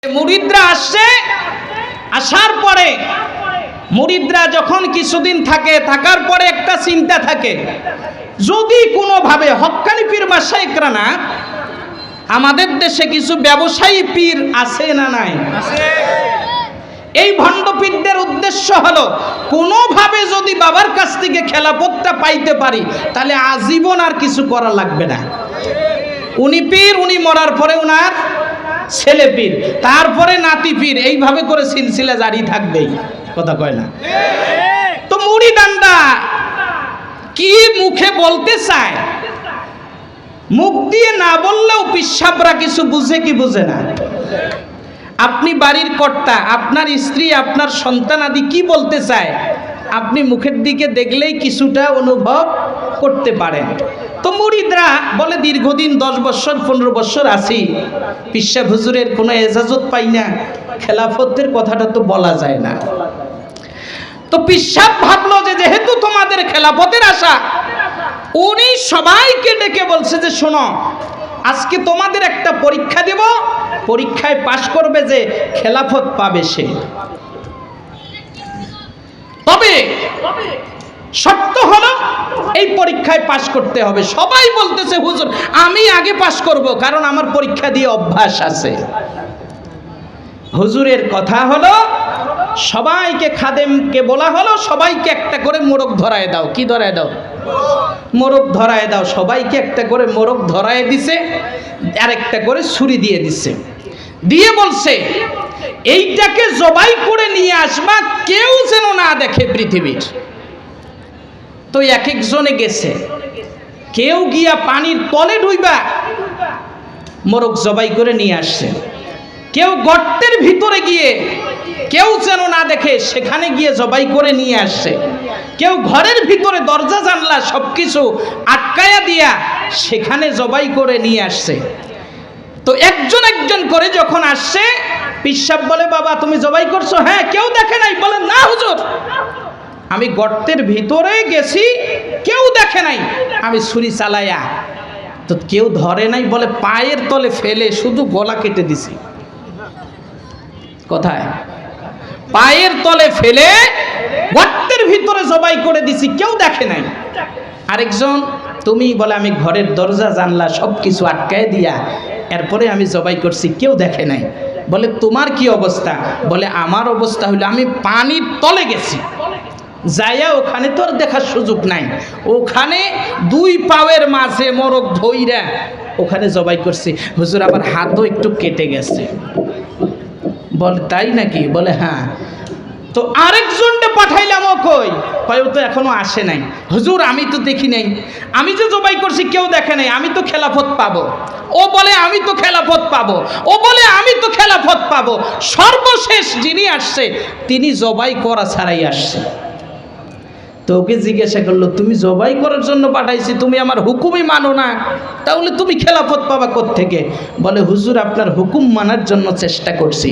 মুরিদরা আসছে, আসার পরে মুরিদরা যখন কিছুদিন থাকে, থাকার পরে একটা চিন্তা থাকে, যদি কোনোভাবে হক্কানি পীর মাশায়েখরা না, আমাদের দেশে কিছু ব্যবসায়ী পীর আছে না নাই? এই ভণ্ড পীরদের উদ্দেশ্য হলো কোনোভাবে যদি বাবার কাছ থেকে খেলাফতটা পাইতে পারি তাহলে আজীবন আর কিছু করা লাগবে না। উনি পীর, উনি মরার পরে উনার ছেলে পীর, তারপরে নাতি পীর, এইভাবে করে সিলসিলা জারি থাকবেই। কথা কয় না? তো মুরিদানরা কি মুখে বলতে চায়, মুখ দিয়ে না বললেও পিসাবরা কিছু বুঝে কি বুঝে না? আপনি বাড়ির কর্তা, আপনার স্ত্রী, আপনার সন্তান আদি কি বলতে চায় আপনি মুখের দিকে দেখলেই কিছুটা অনুভব করতে পারেন। তো মুরিদরা বলে দীর্ঘদিন 10 বছর 15 বছর আছি, পিসা হুজুরের কোনো এজাজত পাই না, খেলাফতের কথাটা তো বলা যায় না। তো পিসাব ভাবলো যে যেহেতু তোমাদের খেলাফতের আশা, উনি সবাইকে ডেকে বলছে যে শোনো, আজকে তোমাদের একটা পরীক্ষা দেব, পরীক্ষায় পাশ করবে যে খেলাফত পাবে সে। তবে শর্ত হলো এই পরীক্ষায় পাশ করতে হবে। সবাই বলতেছে হুজুর আমি আগে পাশ করব, কারণ আমার পরীক্ষা দিয়ে অভ্যাস আছে। হুজুরের কথা হলো সবাইকে, খাদেমকে বলা হলো সবাইকে একটা করে মোরগ ধরায় দাও। কি ধরায় দাও? মোরগ ধরায় দাও। সবাইকে একটা করে মোরগ ধরায় দিছে, আর একটা করে ছুরি দিয়ে দিছে, দিয়ে বলছে এইটাকে জবাই করে নিয়ে আসবা, কেউ যেন না দেখে পৃথিবীর। তো এক একজনে গেছে, কেউ গিয়া পানির তলে ডুইবা মোরগ জবাই করে নিয়ে আসছে, কেউ গর্তের ভিতরে গিয়ে কেউ যেন না দেখে সেখানে গিয়ে জবাই করে নিয়ে আসছে, কেউ ঘরের ভিতরে দরজা জানলা সবকিছু আটকায়া দিয়া সেখানে জবাই করে নিয়ে আসছে। তো একজন একজন করে যখন আসছে, পিসাব বলে বাবা তুমি জবাই করছো? হ্যাঁ। কেউ দেখে নাই? বলে না হুজুর, আমি গর্তের ভিতরে গেছি, কেউ দেখে নাই, আমি ছুরি চালাইয়া। তো কেউ ধরে নাই? বলে পায়ের তলে ফেলে শুধু গলা কেটে দিছি। কোথায়? পায়ের তলে ফেলে গর্তের ভিতরে জবাই করে দিছি, কেউ দেখে নাই। আরেকজন তুমি? বলে আমি ঘরের দরজা জানলা সব কিছু আটকায় দিয়া এরপরে আমি জবাই করছি, কেউ দেখে নাই। বলে তোমার কি অবস্থা? বলে আমার অবস্থা হলো আমি পানির তলে গেছি, যাইয়া ওখানে তোর দেখার সুযোগ নাই, ওখানে 2 পায়ের মাঝে মোরগ ধইরা ওখানে জবাই করছি। হুজুর আমার হাতও একটু কেটে গেছে। বলে তাই নাকি? বলে হ্যাঁ। তো আরেকজনকে পাঠাইলাম, ও কই? কয় ও তো এখনো আসে নাই। হুজুর আমি তো দেখি নাই, আমি যে জবাই করছি কেউ দেখে নাই, আমি তো খেলাফত পাবো। ও বলে আমি তো খেলাফত পাবো, ও বলে আমি তো খেলাফত পাবো। সর্বশেষ যিনি আসছে তিনি জবাই করা ছাড়াই আসছে। তো ওকে জিজ্ঞাসা করলো তুমি জবাই করার জন্য পাঠাইছি, তুমি আমার হুকুমই মানো না, তাহলে তুমি খেলাফত পাবা কোত্থেকে? বলে হুজুর আপনার হুকুম মানার জন্য চেষ্টা করছি।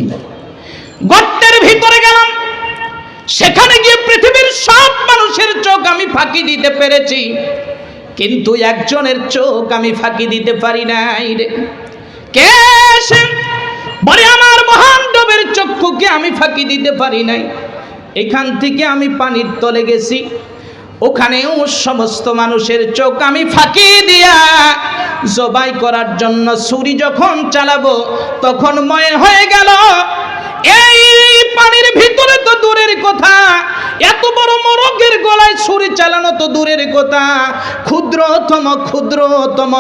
গর্তের ভিতরে গেলাম, সেখানে গিয়ে পৃথিবীর সব মানুষের চোখ আমি ফাঁকি দিতে পেরেছি, কিন্তু একজনের চোখ আমি ফাঁকি দিতে পারি নাই রে। কে সে? বলে আমার মহান নবীর চক্ষুকে আমি ফাঁকি দিতে পারি নাই। এখান থেকে আমি পানির তলে গেছি, ওখানেও সমস্ত মানুষের চোখ আমি ফাঁকি দিয়া জবাই করার জন্য ছুরি যখন চালাবো তখন মনে হয়ে গেল এই পানির ভিতরে তো দূরের কথা, এত বড় মোরগের গলায় ছুরি চালানো তো দূরের কথা, ক্ষুদ্রতম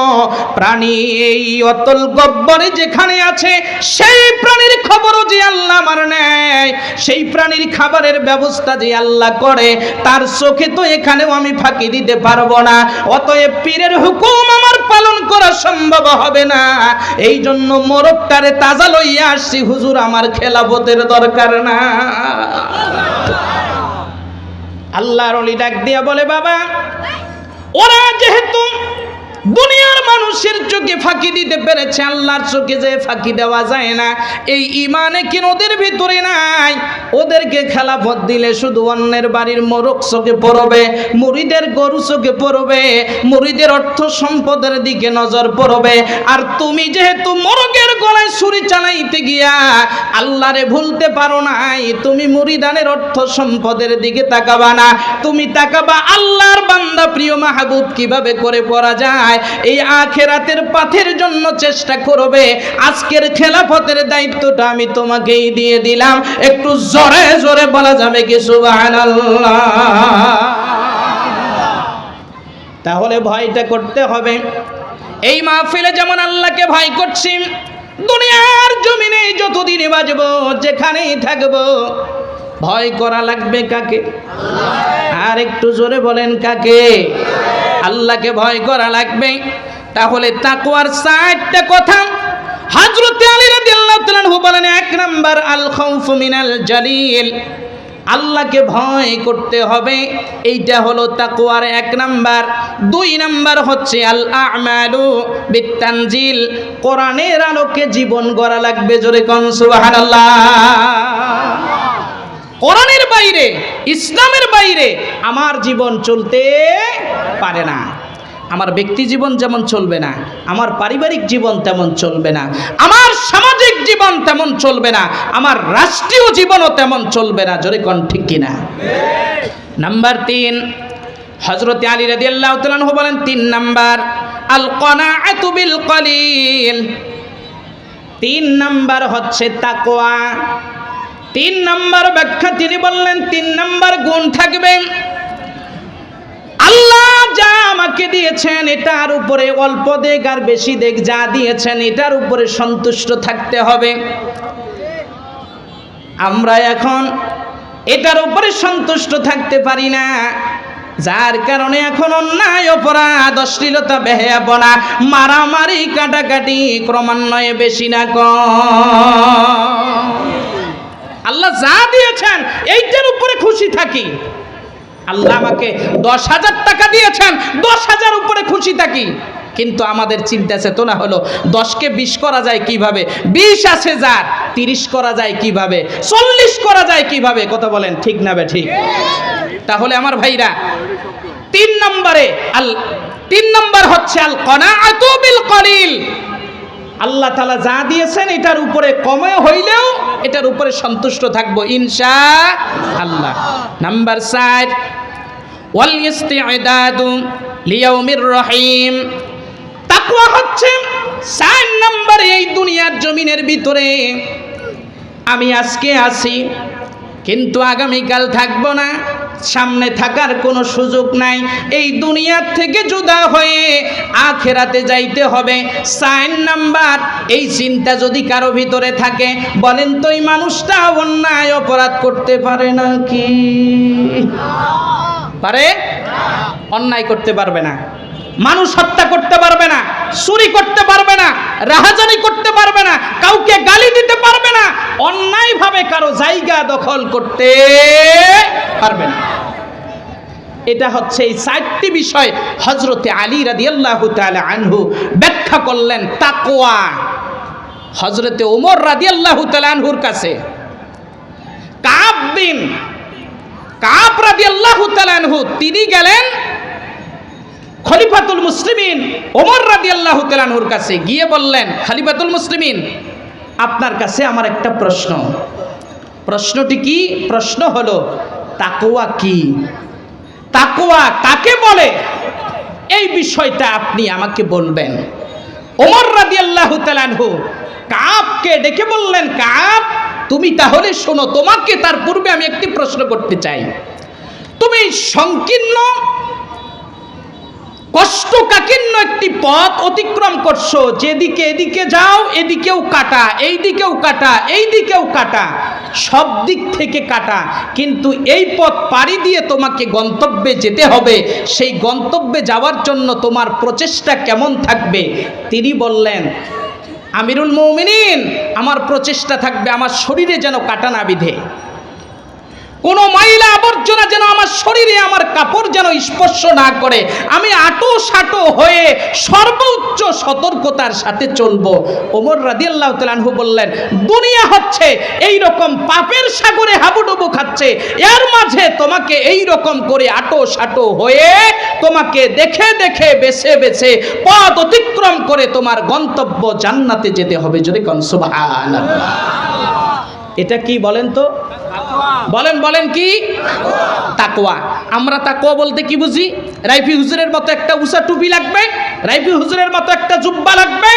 প্রাণী এই অতল গব্বরে যেখানে আছে সেই প্রাণীর খবরও যে আল্লাহ আমার নেয়, সেই প্রাণীর খাবারের ব্যবস্থা যে আল্লাহ করে, তার চোখে তো এখানেও আমি ফাঁকি দিতে পারবো না। অতএব পীরের হুকুম আমার পালন করা সম্ভব হবে না, এই জন্য মোরগটারে তাজা লইয়া আসছি হুজুর, আমার খেলাফতের দরকার না। আল্লাহর ওলি ডাক দিয়া বলে বাবা ওরা যেহেতু দুনিয়ার মানুষের চোখে ফাঁকি দিতে পেরেছে, আল্লাহর চোখে যে ফাঁকি দেওয়া যায় না, এই ইমানে কি ওদের ভিতরে নাই? ওদেরকে খেলাফত দিলে শুধু অন্যের বাড়ির মোরগ চোখে পড়বে, মুরিদের গরু চোখে পড়বে, মুরিদের অর্থ সম্পদের দিকে নজর পড়বে। আর তুমি যেহেতু মোরগের গলায় ছুরি চালাইতে গিয়া আল্লাহরে ভুলতে পারো নাই, তুমি মুরিদানের অর্থ সম্পদের দিকে তাকাবা না, তুমি তাকাবা আল্লাহর বান্দা প্রিয় মাহবুব কিভাবে করে পড়া যায়, এই আখিরাতের পথের জন্য চেষ্টা করবে। আজকের খেলাফতের দায়িত্বটা আমি তোমাকেই দিয়ে দিলাম, একটু জোরে জোরে বলা যাবে কি সুবহানাল্লাহ? তাহলে ভয়টা করতে হবে। এই মাহফিলে যেমন আল্লাহকে ভয় করছি, দুনিয়ার জমিনে যতদিন বাজবো, যেখানেই থাকবো, ভয় করা লাগবে কাকে? আর একটু জোরে বলেন কাকে? আল্লাহকে ভয় করা লাগবে। তাহলে তাকওয়ার 4টা কথা হযরত আলী রাদিয়াল্লাহু তাআলা আনহু বলেন, 1 নাম্বার আল খাউফু মিনাল জালিল, আল্লাহকে ভয় করতে হবে, এইটা হলো তাকওয়ার 1 নাম্বার। 2 নাম্বার হচ্ছে আল আমালু বিতানজিল, কোরআনের আলোকে জীবন গড়া লাগবে। জোরে কোন সুবহানাল্লাহ। কোরআনের বাইরে, ইসলামের বাইরে আমার জীবন চলতে পারে না। আমার ব্যক্তি জীবন যেমন চলবে না, আমার পারিবারিক জীবন তেমন চলবে না, আমার সামাজিক জীবন তেমন চলবে না, আমার রাষ্ট্রীয় জীবনও তেমন চলবে না। জোরে কোন ঠিক কিনা? নাম্বার 3, হযরত আলী রাদিয়াল্লাহু তাআলা আনহু বলেন 3 নাম্বার আল কনাআতু বিল কলিল, 3 নাম্বার হচ্ছে তাকওয়া। 3 নাম্বার ব্যাখ্যা তিনি বললেন, 3 নাম্বার গুণ থাকবে, আল্লাহ যা আমাকে দিয়েছেন এটার উপরে অল্প দেখ আর বেশি দেখ, যা দিয়েছেন এটার উপরে সন্তুষ্ট থাকতে হবে। আমরা এখন এটার উপরে সন্তুষ্ট থাকতে পারি না, যার কারণে এখন অন্যায়, অপরাধ, অশ্লীলতা, বেহায়াপনা, মারামারি, কাটাকাটি ক্রমান্বয়ে বেশি না কম। আল্লাহ যা দিয়েছেন এইটার উপরে খুশি থাকি। আল্লাহ আমাকে 10,000 টাকা দিয়েছেন, 10,000 উপরে খুশি থাকি। কিন্তু আমাদের চিন্তা চেতনা হলো 10কে 20 করা যায় কিভাবে, 20 আছে যার 30 করা যায় কিভাবে, 40 করা যায় কিভাবে। কথা বলেন ঠিক না বে ঠিক? তাহলে আমার ভাইরা 3 নম্বর হচ্ছে আল কনাআতু বিল কলিল, আল্লাহ তাআলা যা দিয়েছেন এটার উপরে কমে হইলেও এটার উপরে সন্তুষ্ট থাকবো ইনশাআল্লাহ। নাম্বার 4 ওয়াল ইস্তিআদাদু লিয়াউমির রহিম, তাকওয়া হচ্ছে 4 নম্বরে এই দুনিয়ার জমিনের ভিতরে আমি আজকে আছি কিন্তু আগামীকাল থাকবো না, সামনে থাকার কোনো সুযোগ নাই, এই দুনিয়ার থেকে জুদা হয়ে আখিরাতে যাইতে হবে। 4 নাম্বার এই চিন্তা যদি কারো ভিতরে থাকে, বলেন তো এই মানুষটা অন্যায় অপরাধ করতে পারে নাকি? পারে? অন্যায় করতে পারবে না, মানুষ হত্যা করতে পারবে না, চুরি করতে পারবে না, রাহাজানি করতে পারবে না, কাউকে গালি দিতে পারবে না, অন্যায়ভাবে কারো জায়গা দখল করতে পারবে না। এটা হচ্ছে এই 4টি বিষয় হযরতে আলী রাদিয়াল্লাহু তাআলা আনহু ব্যাখ্যা করলেন তাকওয়া। হযরতে ওমর রাদিয়াল্লাহু তাআলা আনহুর কাছে কাব রাদিয়াল্লাহু তাআলা আনহু তিনি গেলেন খলিফাতুল মুসলিমিন ওমর রাদিয়াল্লাহু তাআলা আনহুর কাছে গিয়ে বললেন, খলিফাতুল মুসলিমিন আপনার কাছে আমার একটা প্রশ্ন। প্রশ্নটি কি? প্রশ্ন হলো তাকওয়া কি, তাকওয়া কাকে বলে, এই বিষয়টা আপনি আমাকে বলবেন। ওমর রাদিয়াল্লাহু তাআলা আনহু কাবকে ডেকে বললেন, কাব তুমি তাহলে শোনো, তোমাকে তার পূর্বে আমি একটি প্রশ্ন করতে চাই। তুমি সংকীর্ণ কষ্টকাঠিন্য একটি পথ অতিক্রম করছো, যেদিকে এদিকে যাও এদিকেও কাটা, এইদিকেও কাটা, এইদিকেও কাটা, সব দিক থেকে কাটা, কিন্তু এই পথ পাড়ি দিয়ে তোমাকে গন্তব্যে যেতে হবে। সেই গন্তব্যে যাওয়ার জন্য তোমার প্রচেষ্টা কেমন থাকবে? তিনি বললেন, আমিরুল মুমিনিন আমার প্রচেষ্টা থাকবে আমার শরীরে যেন কাটা না বিধে, কোনো ময়লা আবর্জনা যেন আমার শরীরে, আমার কাপড় যেন স্পর্শ না করে। আমি আটো সাটো হয়ে সর্বোচ্চ সতর্কতার সাথে চলবো। ওমর রাদিয়াল্লাহু তাআলা আনহু বললেন, দুনিয়া হচ্ছে এই রকম পাপের সাগরে হাবুডুবু খাচ্ছে, এর মাঝে তোমাকে এই রকম করে আটো সাটো হয়ে, তোমাকে দেখে দেখে বেছে বেছে পথ অতিক্রম করে তোমার গন্তব্য জান্নাতে যেতে হবে। যদি কোন সুবহানাল্লাহ। এটা কি বলেন তো? বলেন বলেন কি? তাকওয়া। আমরা তাকওয়া বলতে কি বুঝি? রাইফি হুজুরের মতো একটা উঁচা টুপি লাগবে, রাইফি হুজুরের মতো একটা জুব্বা লাগবে,